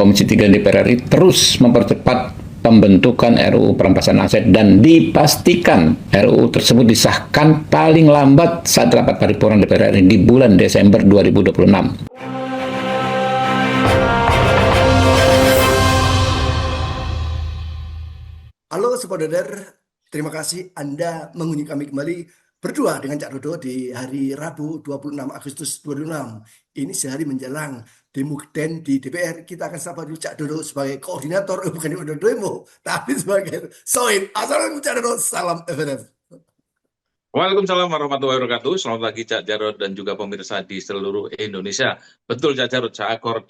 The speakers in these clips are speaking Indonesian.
Komisi 3 DPR RI terus mempercepat pembentukan RUU perampasan aset dan dipastikan RUU tersebut disahkan paling lambat saat rapat paripurna DPR RI di bulan Desember 2026. Halo Sobat Dadar, terima kasih Anda mengunjungi kami kembali berdua dengan Cak Dodo di hari Rabu 26 Agustus 2006. Ini sehari menjelang demo Den di DPR. Kita akan sapa dulu Cak Dodo sebagai koordinator, bukan di demo, tapi sebagai Soin. Assalamualaikum Cak Dodo, salam FNF. Waalaikumsalam warahmatullahi wabarakatuh. Selamat pagi Cak Jarod dan juga pemirsa di seluruh Indonesia. Betul Cak Jarod,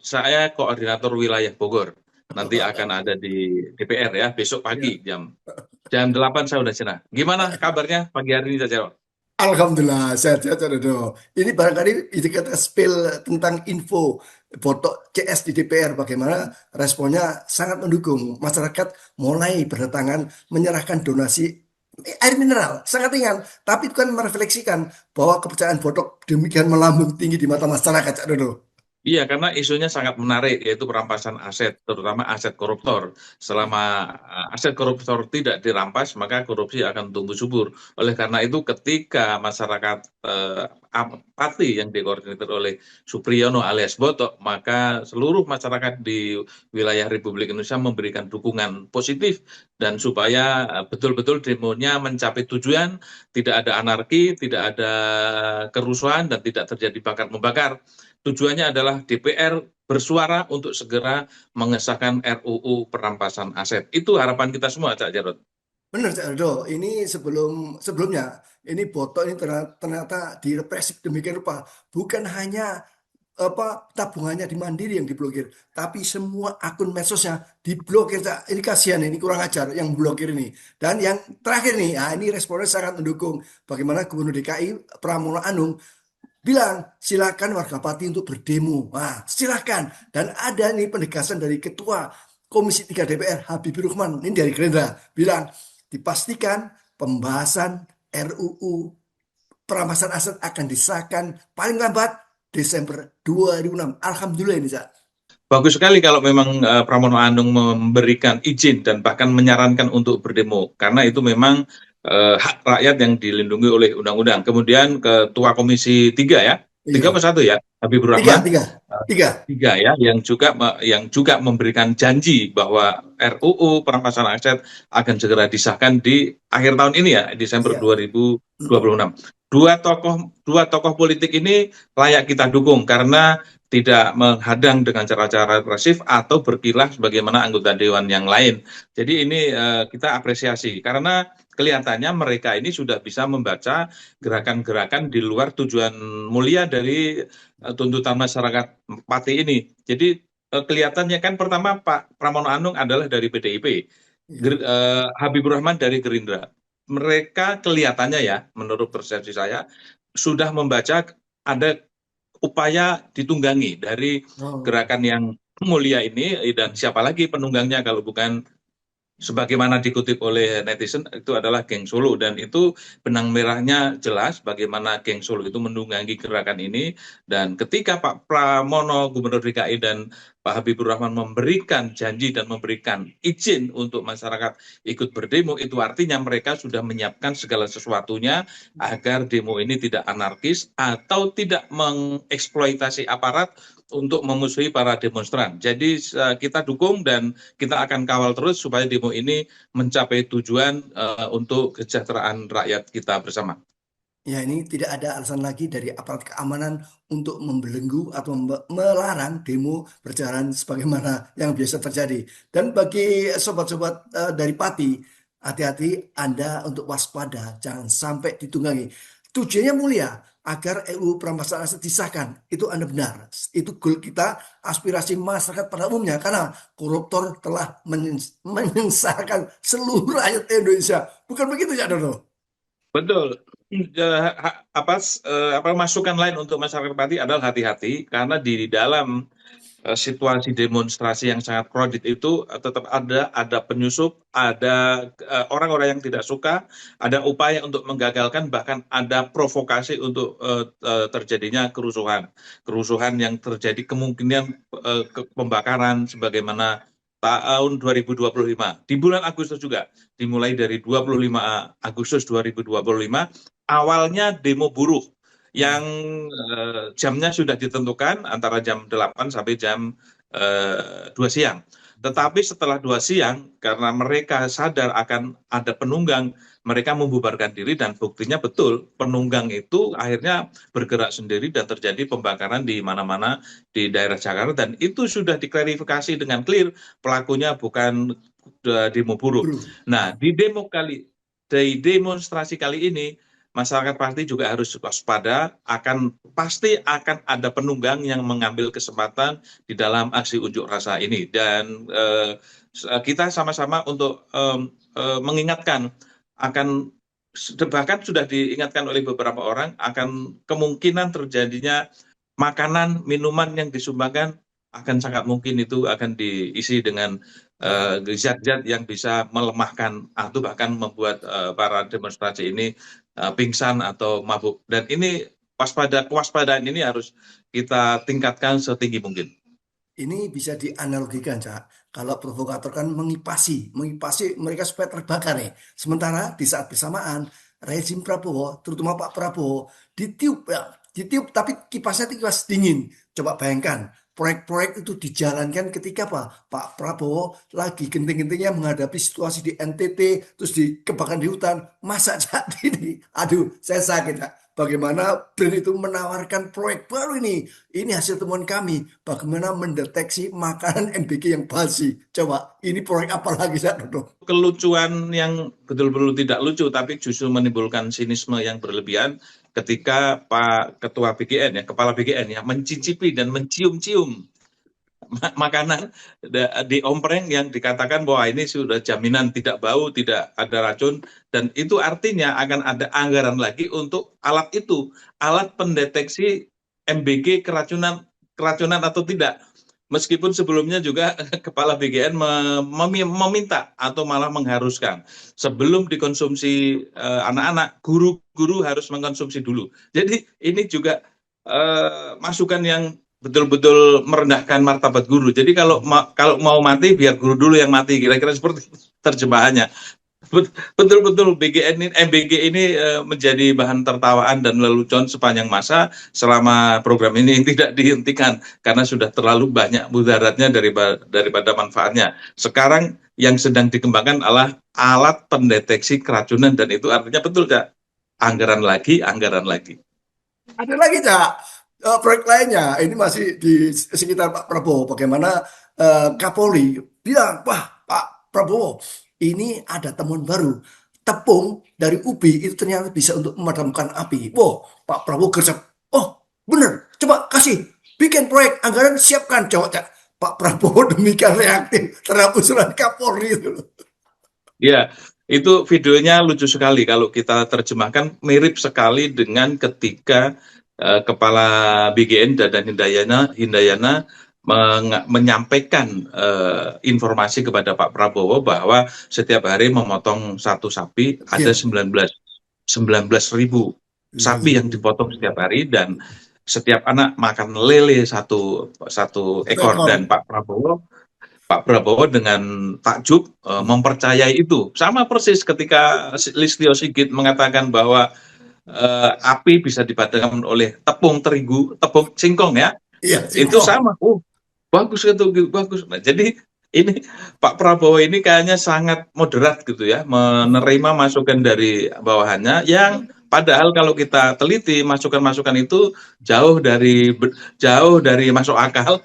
saya koordinator wilayah Bogor. Nanti akan ada di DPR ya, besok pagi jam 8 saya udah cenah. Gimana kabarnya pagi hari ini Cak Jarod? Alhamdulillah, sehat-sehat Cak Dodo. Ini barangkali itu kita spill tentang info foto CS di DPR, bagaimana responnya sangat mendukung. Masyarakat mulai berdatangan menyerahkan donasi air mineral, sangat ringan. Tapi itu kan merefleksikan bahwa kepercayaan botok demikian melambung tinggi di mata masyarakat Cak Dodo. Iya, karena isunya sangat menarik, yaitu perampasan aset, terutama aset koruptor. Selama aset koruptor tidak dirampas, maka korupsi akan tumbuh subur. Oleh karena itu, ketika masyarakat apati yang dikoordinir oleh Supriyono alias Botok, maka seluruh masyarakat di wilayah Republik Indonesia memberikan dukungan positif dan supaya betul-betul demonya mencapai tujuan, tidak ada anarki, tidak ada kerusuhan, dan tidak terjadi bakar-membakar. Tujuannya adalah DPR bersuara untuk segera mengesahkan RUU perampasan aset. Itu harapan kita semua, Cak Jarod. Benar Cak Dodo, ini sebelumnya ini botok ini ternyata direpresif demikian rupa. Bukan hanya tabungannya di Mandiri yang diblokir, tapi semua akun medsosnya diblokir. Cak. Ini kasihan, ini kurang ajar yang blokir ini. Dan yang terakhir nih, ini responnya sangat mendukung. Bagaimana Gubernur DKI Pramono Anung bilang silakan warga Pati untuk berdemo. Nah, silakan. Dan ada nih penegasan dari Ketua Komisi 3 DPR Habibur Rahman ini dari Gerindra bilang dipastikan pembahasan RUU perampasan aset akan disahkan paling lambat Desember 2006. Alhamdulillah ini, Cak. Bagus sekali kalau memang Pramono Anung memberikan izin dan bahkan menyarankan untuk berdemo, karena itu memang hak rakyat yang dilindungi oleh undang-undang. Kemudian Ketua Komisi 3 ya, 3 Iya. apa 1 ya, Habibur Tiga, Rahman, tiga, tiga. 3 ya, yang juga memberikan janji bahwa RUU perampasan aset akan segera disahkan di akhir tahun ini ya, Desember Iya. 2026. Dua tokoh politik ini layak kita dukung karena tidak menghadang dengan cara-cara represif atau berkilah sebagaimana anggota dewan yang lain. Jadi ini kita apresiasi karena kelihatannya mereka ini sudah bisa membaca gerakan-gerakan di luar tujuan mulia dari tuntutan masyarakat Pati ini. Jadi kelihatannya kan pertama Pak Pramono Anung adalah dari PDIP, Habibur Rahman dari Gerindra. Mereka kelihatannya ya, menurut persepsi saya, sudah membaca ada upaya ditunggangi dari gerakan yang mulia ini, dan siapa lagi penunggangnya kalau bukan sebagaimana dikutip oleh netizen itu adalah Geng Solo, dan itu benang merahnya jelas bagaimana Geng Solo itu menunggangi gerakan ini. Dan ketika Pak Pramono Gubernur DKI dan Pak Habibur Rahman memberikan janji dan memberikan izin untuk masyarakat ikut berdemo, itu artinya mereka sudah menyiapkan segala sesuatunya agar demo ini tidak anarkis atau tidak mengeksploitasi aparat untuk memusuhi para demonstran. Jadi kita dukung dan kita akan kawal terus supaya demo ini mencapai tujuan untuk kesejahteraan rakyat kita bersama. Ya, ini tidak ada alasan lagi dari aparat keamanan untuk membelenggu atau melarang demo berjalan sebagaimana yang biasa terjadi. Dan bagi sobat-sobat dari Pati, hati-hati Anda untuk waspada, jangan sampai ditunggangi. Tujuannya mulia, agar RUU perampasan aset disahkan. Itu Anda benar. Itu goal kita, aspirasi masyarakat pada umumnya. Karena koruptor telah menyengsarakan seluruh rakyat Indonesia. Bukan begitu ya, Dodo? Betul. Masukan lain untuk masyarakat Pati adalah hati-hati karena di dalam situasi demonstrasi yang sangat crowded itu tetap ada penyusup, ada orang-orang yang tidak suka, ada upaya untuk menggagalkan, bahkan ada provokasi untuk terjadinya kerusuhan yang terjadi kemungkinan pembakaran sebagaimana tahun 2025 di bulan Agustus juga, dimulai dari 25 Agustus 2025 awalnya demo buruh yang jamnya sudah ditentukan antara jam 8 sampai jam 2 siang. Tetapi setelah 2 siang, karena mereka sadar akan ada penunggang, mereka membubarkan diri dan buktinya betul, penunggang itu akhirnya bergerak sendiri dan terjadi pembakaran di mana-mana di daerah Jakarta dan itu sudah diklarifikasi dengan clear, pelakunya bukan demo buruh. Bro. Nah, di demonstrasi kali ini, masyarakat pasti juga harus waspada, pasti akan ada penunggang yang mengambil kesempatan di dalam aksi unjuk rasa ini dan kita sama-sama untuk mengingatkan akan bahkan sudah diingatkan oleh beberapa orang akan kemungkinan terjadinya makanan minuman yang disumbangkan akan sangat mungkin itu akan diisi dengan zat-zat yang bisa melemahkan atau bahkan membuat para demonstrasi ini pingsan atau mabuk. Dan ini kewaspadaan ini harus kita tingkatkan setinggi mungkin. Ini bisa dianalogikan, Cak. Kalau provokator kan mengipasi mereka supaya terbakar nih. Sementara di saat bersamaan, rezim Prabowo, terutama Pak Prabowo, ditiup ya, ditiup tapi kipasnya itu kipas dingin. Coba bayangkan, proyek-proyek itu dijalankan ketika apa? Pak Prabowo lagi genting-gentingnya menghadapi situasi di NTT, terus kebakaran di hutan. Masa Cak ini? Aduh, saya sakit, Cak. Bagaimana BRIN itu menawarkan proyek baru ini. Ini hasil temuan kami. Bagaimana mendeteksi makanan MBG yang basi. Coba, ini proyek apa lagi, Cak Dodo? Kelucuan yang betul-betul tidak lucu, tapi justru menimbulkan sinisme yang berlebihan ketika Pak Ketua BGN, Kepala BGN, mencicipi dan mencium-cium makanan di ompreng yang dikatakan bahwa ini sudah jaminan tidak bau, tidak ada racun, dan itu artinya akan ada anggaran lagi untuk alat itu, alat pendeteksi MBG keracunan atau tidak. Meskipun sebelumnya juga Kepala BGN meminta atau malah mengharuskan sebelum dikonsumsi anak-anak, guru-guru harus mengkonsumsi dulu. Jadi ini juga masukan yang betul-betul merendahkan martabat guru. Jadi kalau mau mati biar guru dulu yang mati, kira-kira seperti terjemahannya. Betul-betul MBG ini menjadi bahan tertawaan dan lelucon sepanjang masa selama program ini tidak dihentikan karena sudah terlalu banyak mudaratnya daripada manfaatnya. Sekarang yang sedang dikembangkan adalah alat pendeteksi keracunan dan itu artinya betul, Cak. Anggaran lagi. Ada lagi, Cak. Proyek lainnya, ini masih di sekitar Pak Prabowo. Bagaimana Kapolri bilang, wah Pak Prabowo, ini ada temuan baru. Tepung dari ubi itu ternyata bisa untuk memadamkan api. Wow, Pak Prabowo gercep. Oh, bener. Coba kasih, bikin proyek, anggaran siapkan. Coba, Cak. Pak Prabowo demikian reaktif terhadap usulan Kapolri itu. Ya, itu videonya lucu sekali kalau kita terjemahkan, mirip sekali dengan ketika Kepala BGN Dadan Hindayana menyampaikan informasi kepada Pak Prabowo bahwa setiap hari memotong satu sapi ada 19.000 sapi yang dipotong setiap hari dan setiap anak makan lele satu ekor dan Pak Prabowo dengan takjub mempercayai itu. Sama persis ketika Listio Sigit mengatakan bahwa api bisa dipadamkan oleh tepung terigu, tepung singkong ya. Iya, Itu sama. Bagus itu, bagus. Nah, jadi ini Pak Prabowo ini kayaknya sangat moderat gitu ya, menerima masukan dari bawahannya yang padahal kalau kita teliti masukan-masukan itu jauh dari masuk akal,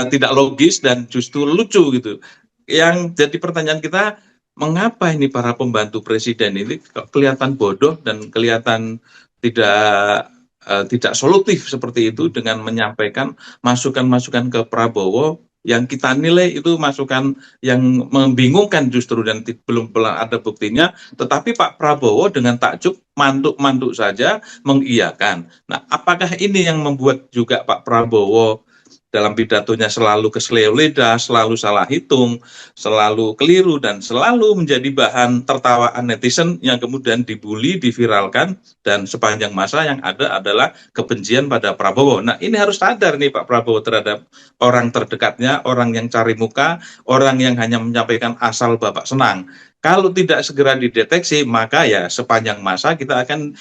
tidak logis dan justru lucu gitu. Yang jadi pertanyaan kita, mengapa ini para pembantu presiden ini kelihatan bodoh dan kelihatan tidak solutif seperti itu dengan menyampaikan masukan-masukan ke Prabowo yang kita nilai itu masukan yang membingungkan justru dan belum ada buktinya, tetapi Pak Prabowo dengan takjub mantuk-mantuk saja mengiyakan. Nah, apakah ini yang membuat juga Pak Prabowo dalam pidatonya selalu keseleo lidah, selalu salah hitung, selalu keliru, dan selalu menjadi bahan tertawaan netizen yang kemudian dibully, diviralkan, dan sepanjang masa yang ada adalah kebencian pada Prabowo. Nah, ini harus sadar nih Pak Prabowo terhadap orang terdekatnya, orang yang cari muka, orang yang hanya menyampaikan asal Bapak senang. Kalau tidak segera dideteksi, maka ya sepanjang masa kita akan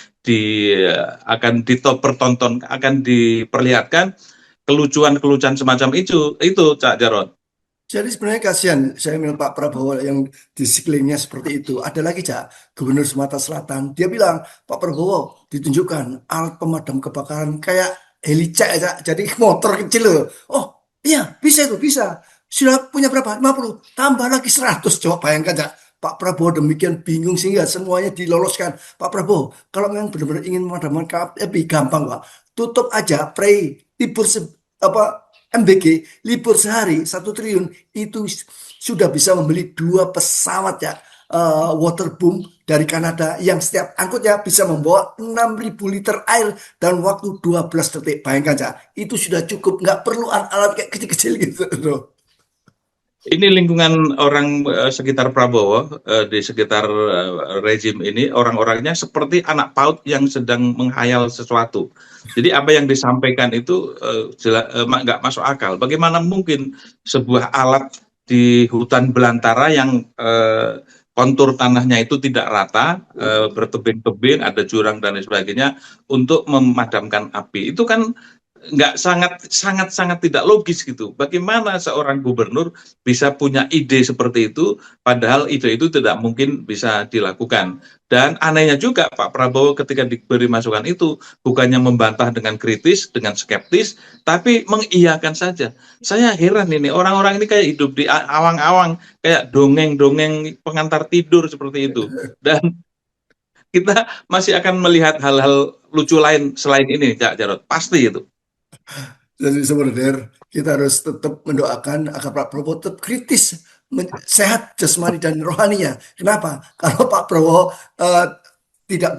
dipertonton, akan diperlihatkan kelucuan-kelucuan semacam itu Cak Jarod. Jadi sebenarnya kasihan saya melihat Pak Prabowo yang di sekelilingnya seperti itu. Ada lagi Cak, Gubernur Sumatera Selatan. Dia bilang, Pak Prabowo ditunjukkan alat pemadam kebakaran kayak heli Cak, Cak. Jadi motor kecil loh. Oh iya bisa itu, bisa. Sudah punya berapa? 50. Tambah lagi 100. Coba bayangkan Cak. Pak Prabowo demikian bingung sehingga semuanya diloloskan. Pak Prabowo, kalau memang benar-benar ingin memadamkan api, gampang Pak. Tutup aja, pray, libur apa MBG libur sehari 1 triliun itu sudah bisa membeli 2 pesawat ya, waterboom dari Kanada yang setiap angkutnya bisa membawa 6.000 liter air dan waktu 12 detik. Bayangkan ya, itu sudah cukup, nggak perlu alat kayak kecil-kecil gitu loh. Ini lingkungan orang sekitar Prabowo, di sekitar rezim ini, orang-orangnya seperti anak PAUD yang sedang menghayal sesuatu. Jadi apa yang disampaikan itu nggak masuk akal. Bagaimana mungkin sebuah alat di hutan belantara yang kontur tanahnya itu tidak rata, bertebing-tebing, ada jurang dan lain sebagainya, untuk memadamkan api. Itu kan nggak sangat tidak logis gitu. Bagaimana seorang gubernur bisa punya ide seperti itu, padahal ide itu tidak mungkin bisa dilakukan. Dan anehnya juga Pak Prabowo ketika diberi masukan itu bukannya membantah dengan kritis, dengan skeptis, tapi mengiyakan saja. Saya heran ini, orang-orang ini kayak hidup di awang-awang, kayak dongeng-dongeng pengantar tidur seperti itu. Dan kita masih akan melihat hal-hal lucu lain selain ini, Cak Jarod. Pasti itu. Jadi sebenarnya kita harus tetap mendoakan agar Pak Prabowo tetap kritis, sehat jasmani dan rohaninya. Kenapa? Kalau Pak Prabowo tidak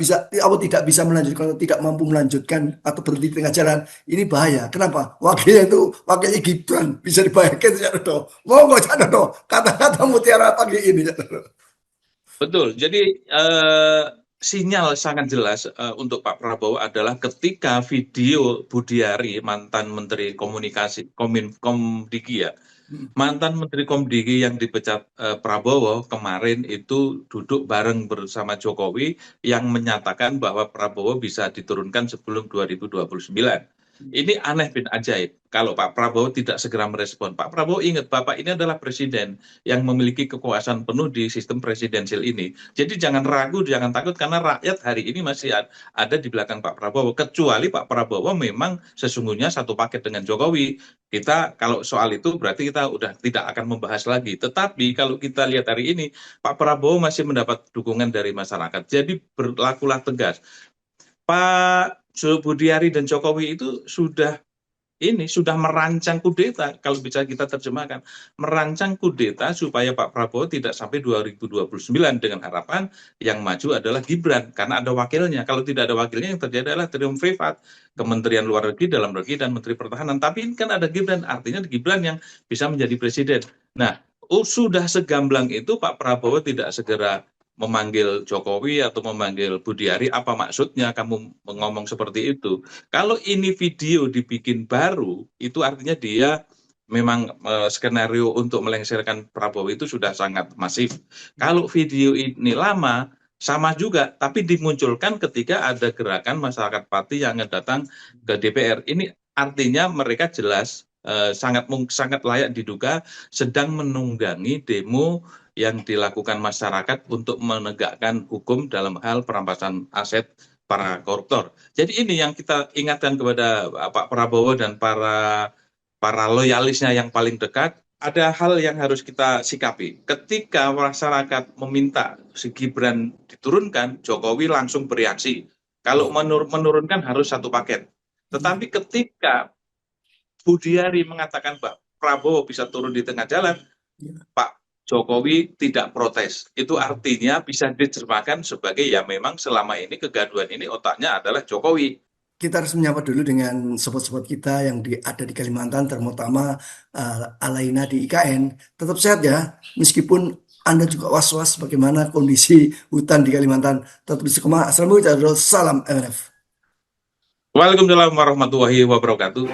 bisa melanjutkan atau tidak mampu melanjutkan atau berhenti di tengah jalan, ini bahaya. Kenapa? Wakilnya Gibran, bisa dibayangkan ya toh. Monggo jangan toh kata-kata mutiara pagi ini. Betul. Jadi sinyal sangat jelas untuk Pak Prabowo adalah ketika video Budiari, mantan Menteri Komunikasi Komdigi ya, mantan Menteri Komdigi yang dipecat Prabowo kemarin itu duduk bareng bersama Jokowi yang menyatakan bahwa Prabowo bisa diturunkan sebelum 2029. Ini aneh bin ajaib kalau Pak Prabowo tidak segera merespon. Pak Prabowo ingat, Bapak ini adalah presiden yang memiliki kekuasaan penuh di sistem presidensial ini. Jadi jangan ragu, jangan takut, karena rakyat hari ini masih ada di belakang Pak Prabowo. Kecuali Pak Prabowo memang sesungguhnya satu paket dengan Jokowi. Kita kalau soal itu berarti kita udah tidak akan membahas lagi. Tetapi kalau kita lihat hari ini, Pak Prabowo masih mendapat dukungan dari masyarakat. Jadi berlakulah tegas. Pak Budiari dan Jokowi itu sudah merancang kudeta, kalau bisa kita terjemahkan, merancang kudeta supaya Pak Prabowo tidak sampai 2029 dengan harapan yang maju adalah Gibran, karena ada wakilnya. Kalau tidak ada wakilnya, yang terjadi adalah triumvirat, Kementerian Luar Negeri, Dalam Negeri, dan Menteri Pertahanan. Tapi ini kan ada Gibran, artinya Gibran yang bisa menjadi presiden. Nah, sudah segamblang itu Pak Prabowo tidak segera memanggil Jokowi atau memanggil Budiari, apa maksudnya kamu ngomong seperti itu? Kalau ini video dibikin baru, itu artinya dia memang skenario untuk melengsarkan Prabowo itu sudah sangat masif. Kalau video ini lama, sama juga, tapi dimunculkan ketika ada gerakan masyarakat parti yang datang ke DPR. Ini artinya mereka jelas sangat layak diduga sedang menunggangi demo yang dilakukan masyarakat untuk menegakkan hukum dalam hal perampasan aset para koruptor. Jadi ini yang kita ingatkan kepada Pak Prabowo dan para loyalisnya yang paling dekat. Ada hal yang harus kita sikapi. Ketika masyarakat meminta si Gibran diturunkan, Jokowi langsung bereaksi. Kalau menurunkan harus satu paket. Tetapi ketika Budiari mengatakan Prabowo bisa turun di tengah jalan, Pak Jokowi tidak protes. Itu artinya bisa diterjemahkan sebagai ya memang selama ini kegaduhan ini otaknya adalah Jokowi. Kita harus menyapa dulu dengan sobat-sobat kita yang ada di Kalimantan, terutama Alaina di IKN. Tetap sehat ya, meskipun Anda juga was-was bagaimana kondisi hutan di Kalimantan. Tetap istiqomah. Assalamualaikum warahmatullahi wabarakatuh. Salam MNF. Waalaikumsalam warahmatullahi wabarakatuh.